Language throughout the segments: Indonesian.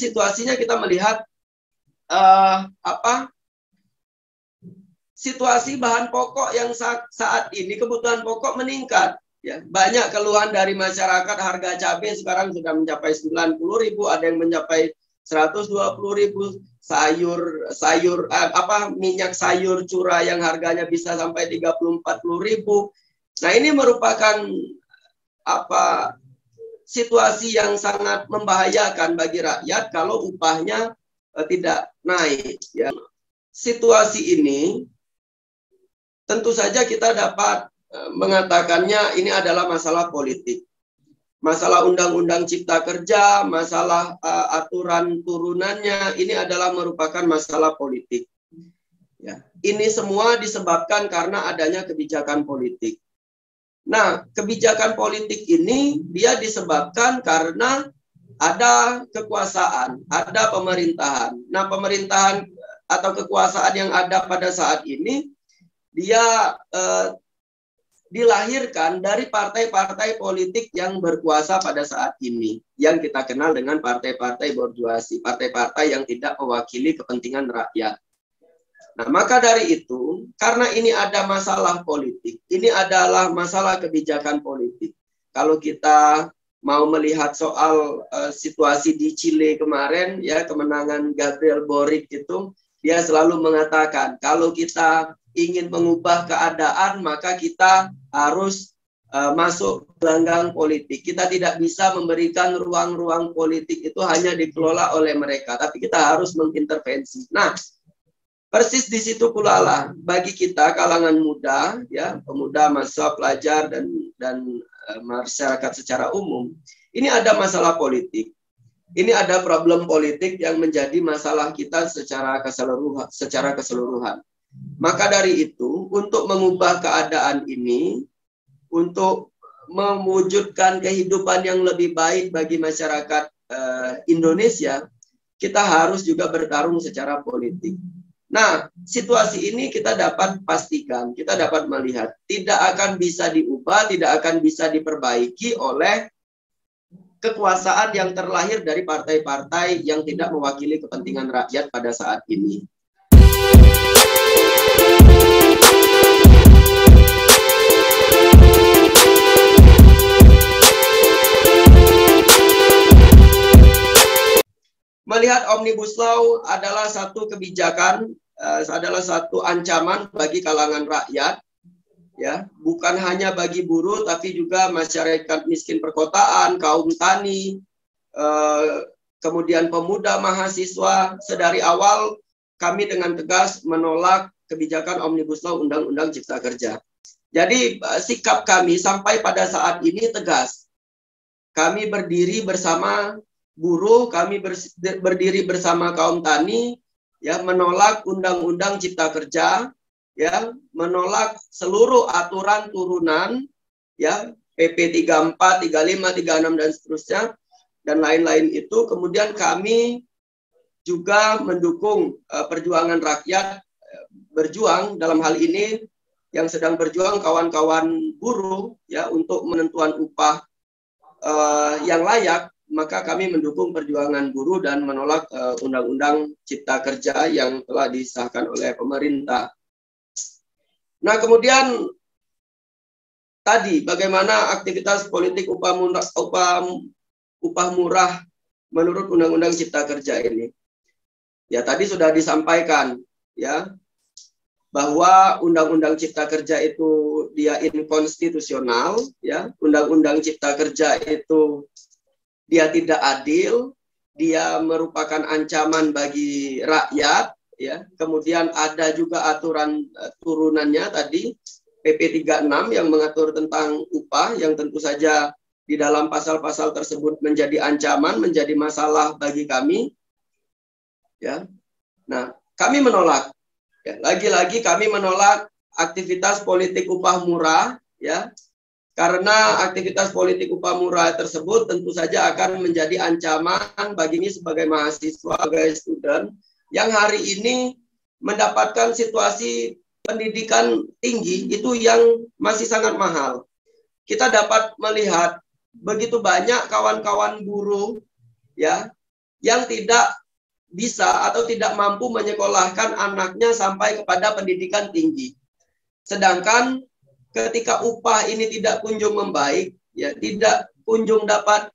situasinya kita melihat situasi bahan pokok yang saat ini kebutuhan pokok meningkat. Ya, banyak keluhan dari masyarakat, harga cabai sekarang sudah mencapai 90.000, ada yang mencapai 120.000, minyak sayur curah yang harganya bisa sampai 30-40.000. Nah, ini merupakan situasi yang sangat membahayakan bagi rakyat kalau upahnya tidak naik. Ya. Situasi ini tentu saja kita dapat mengatakannya ini adalah masalah politik. Masalah undang-undang cipta kerja, masalah aturan turunannya, ini adalah merupakan masalah politik. Ya. Ini semua disebabkan karena adanya kebijakan politik. Nah, kebijakan politik ini dia disebabkan karena ada kekuasaan, ada pemerintahan. Nah, pemerintahan atau kekuasaan yang ada pada saat ini dia dilahirkan dari partai-partai politik yang berkuasa pada saat ini, yang kita kenal dengan partai-partai borjuasi, partai-partai yang tidak mewakili kepentingan rakyat. Nah, maka dari itu, karena ini ada masalah politik, ini adalah masalah kebijakan politik. Kalau kita mau melihat soal situasi di Chile kemarin, ya kemenangan Gabriel Boric itu, dia selalu mengatakan, kalau kita ingin mengubah keadaan, maka kita harus masuk gelanggang politik. Kita tidak bisa memberikan ruang-ruang politik itu hanya dikelola oleh mereka, tapi kita harus mengintervensi. Nah, persis di situ pula lah bagi kita kalangan muda, ya pemuda, mahasiswa, pelajar dan masyarakat secara umum, ini ada masalah politik. Ini ada problem politik yang menjadi masalah kita secara keseluruhan. Maka dari itu, untuk mengubah keadaan ini, untuk mewujudkan kehidupan yang lebih baik bagi masyarakat Indonesia, kita harus juga bertarung secara politik. Nah, situasi ini kita dapat pastikan, kita dapat melihat, tidak akan bisa diubah, tidak akan bisa diperbaiki oleh kekuasaan yang terlahir dari partai-partai yang tidak mewakili kepentingan rakyat pada saat ini. Melihat Omnibus Law adalah satu kebijakan, adalah satu ancaman bagi kalangan rakyat, ya, bukan hanya bagi buruh, tapi juga masyarakat miskin perkotaan, kaum tani, kemudian pemuda, mahasiswa. Sedari awal kami dengan tegas menolak kebijakan Omnibus Law Undang-Undang Cipta Kerja. Jadi sikap kami sampai pada saat ini tegas. Kami berdiri bersama buruh, kami berdiri bersama kaum tani, ya, menolak Undang-Undang Cipta Kerja, ya, menolak seluruh aturan turunan, ya, PP 34, 35, 36 dan seterusnya dan lain-lain itu. Kemudian kami juga mendukung perjuangan rakyat berjuang dalam hal ini yang sedang berjuang kawan-kawan buruh, ya, untuk menentuan upah yang layak. Maka kami mendukung perjuangan buruh dan menolak Undang-Undang Cipta Kerja yang telah disahkan oleh pemerintah. Nah, kemudian tadi bagaimana aktivitas politik upah murah menurut Undang-Undang Cipta Kerja ini? Ya, tadi sudah disampaikan, ya, bahwa Undang-Undang Cipta Kerja itu dia inkonstitusional, ya. Undang-Undang Cipta Kerja itu dia tidak adil, dia merupakan ancaman bagi rakyat, ya. Kemudian ada juga aturan turunannya tadi, PP 36 yang mengatur tentang upah, yang tentu saja di dalam pasal-pasal tersebut menjadi ancaman, menjadi masalah bagi kami, ya. Nah, kami menolak, ya. Lagi-lagi kami menolak aktivitas politik upah murah, ya. Karena aktivitas politik upah murah tersebut tentu saja akan menjadi ancaman bagi ini sebagai mahasiswa, sebagai student yang hari ini mendapatkan situasi pendidikan tinggi itu yang masih sangat mahal. Kita dapat melihat begitu banyak kawan-kawan buruh, ya, yang tidak bisa atau tidak mampu menyekolahkan anaknya sampai kepada pendidikan tinggi. Sedangkan ketika upah ini tidak kunjung membaik, ya tidak kunjung dapat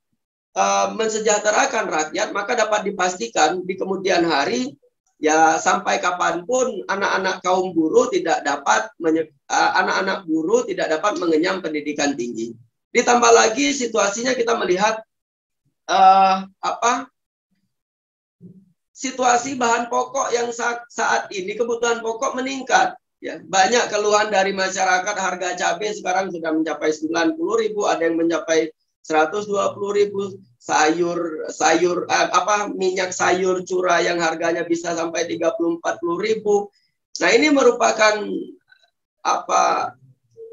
mensejahterakan rakyat, maka dapat dipastikan di kemudian hari, ya sampai kapanpun anak-anak kaum buruh tidak dapat anak-anak buruh tidak dapat mengenyam pendidikan tinggi. Ditambah lagi situasinya kita melihat situasi bahan pokok yang saat ini kebutuhan pokok meningkat. Ya, banyak keluhan dari masyarakat, harga cabai sekarang sudah mencapai 90.000, ada yang mencapai 120.000, minyak sayur curah yang harganya bisa sampai 30-40.000. Nah, ini merupakan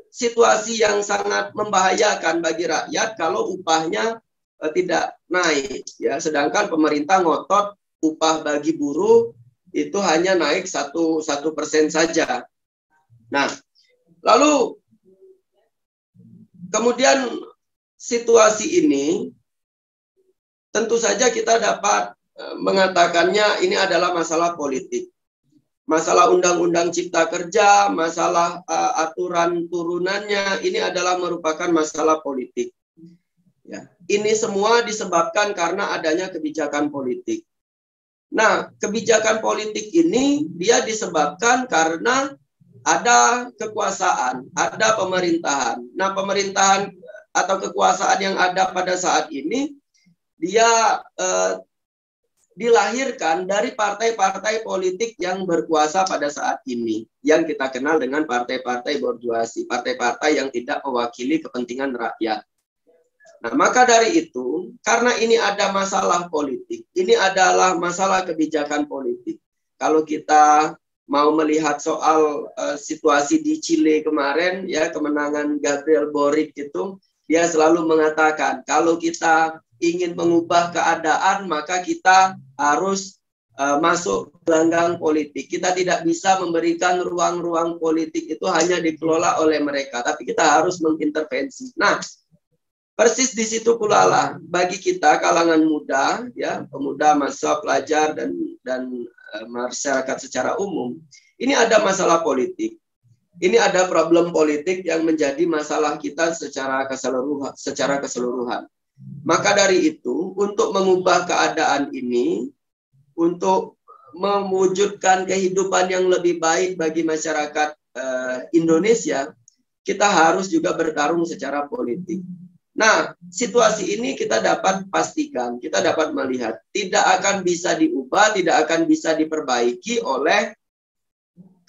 situasi yang sangat membahayakan bagi rakyat kalau upahnya tidak naik, ya. Sedangkan pemerintah ngotot upah bagi buruh itu hanya naik 1% saja. Nah, lalu kemudian situasi ini tentu saja kita dapat mengatakannya ini adalah masalah politik. Masalah undang-undang cipta kerja, masalah aturan turunannya, ini adalah merupakan masalah politik. Ya, ini semua disebabkan karena adanya kebijakan politik. Nah, kebijakan politik ini dia disebabkan karena ada kekuasaan, ada pemerintahan. Nah, pemerintahan atau kekuasaan yang ada pada saat ini, dia dilahirkan dari partai-partai politik yang berkuasa pada saat ini, yang kita kenal dengan partai-partai borjuasi, partai-partai yang tidak mewakili kepentingan rakyat. Nah, maka dari itu, karena ini ada masalah politik, ini adalah masalah kebijakan politik. Kalau kita mau melihat soal situasi di Chile kemarin, ya kemenangan Gabriel Boric itu, dia selalu mengatakan kalau kita ingin mengubah keadaan maka kita harus masuk gelanggang politik. Kita tidak bisa memberikan ruang-ruang politik itu hanya dikelola oleh mereka, tapi kita harus mengintervensi. Nah, persis di situ pula lah bagi kita kalangan muda, ya pemuda, mahasiswa, pelajar dan masyarakat secara umum, ini ada masalah politik. Ini ada problem politik yang menjadi masalah kita secara keseluruhan. Maka dari itu, untuk mengubah keadaan ini, untuk mewujudkan kehidupan yang lebih baik bagi masyarakat Indonesia, kita harus juga bertarung secara politik. Nah, situasi ini kita dapat pastikan, kita dapat melihat tidak akan bisa diubah, tidak akan bisa diperbaiki oleh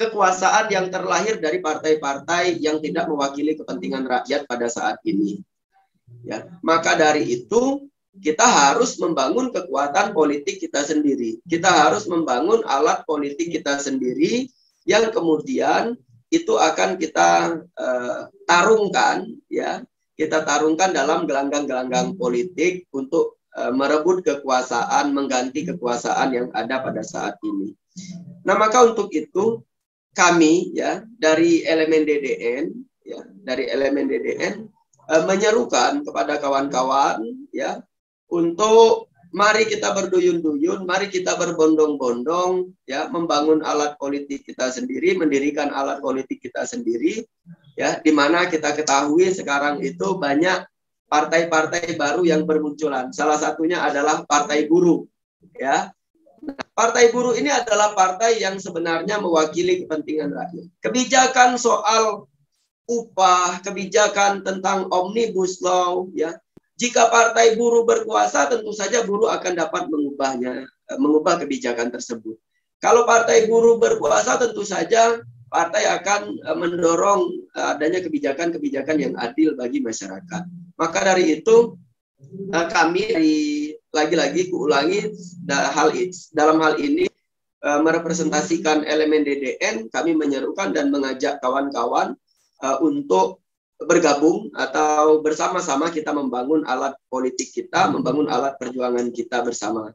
kekuasaan yang terlahir dari partai-partai yang tidak mewakili kepentingan rakyat pada saat ini. Ya, maka dari itu kita harus membangun kekuatan politik kita sendiri. Kita harus membangun alat politik kita sendiri yang kemudian itu akan kita tarungkan, ya. Kita tarungkan dalam gelanggang-gelanggang politik untuk merebut kekuasaan, mengganti kekuasaan yang ada pada saat ini. Nah, maka untuk itu kami, ya, dari elemen DDN, ya, menyerukan kepada kawan-kawan, ya, untuk mari kita berduyun-duyun, mari kita berbondong-bondong, ya, membangun alat politik kita sendiri, mendirikan alat politik kita sendiri, ya, di mana kita ketahui sekarang itu banyak partai-partai baru yang bermunculan. Salah satunya adalah Partai Buruh, ya. Nah, Partai Buruh ini adalah partai yang sebenarnya mewakili kepentingan rakyat. Kebijakan soal upah, kebijakan tentang Omnibus Law, ya. Jika Partai Buruh berkuasa, tentu saja buruh akan dapat mengubah kebijakan tersebut. Kalau Partai Buruh berkuasa, tentu saja partai akan mendorong adanya kebijakan-kebijakan yang adil bagi masyarakat. Maka dari itu kami lagi-lagi kuulangi dalam hal ini merepresentasikan elemen DDN, kami menyerukan dan mengajak kawan-kawan untuk bergabung atau bersama-sama kita membangun alat politik kita, membangun alat perjuangan kita bersama.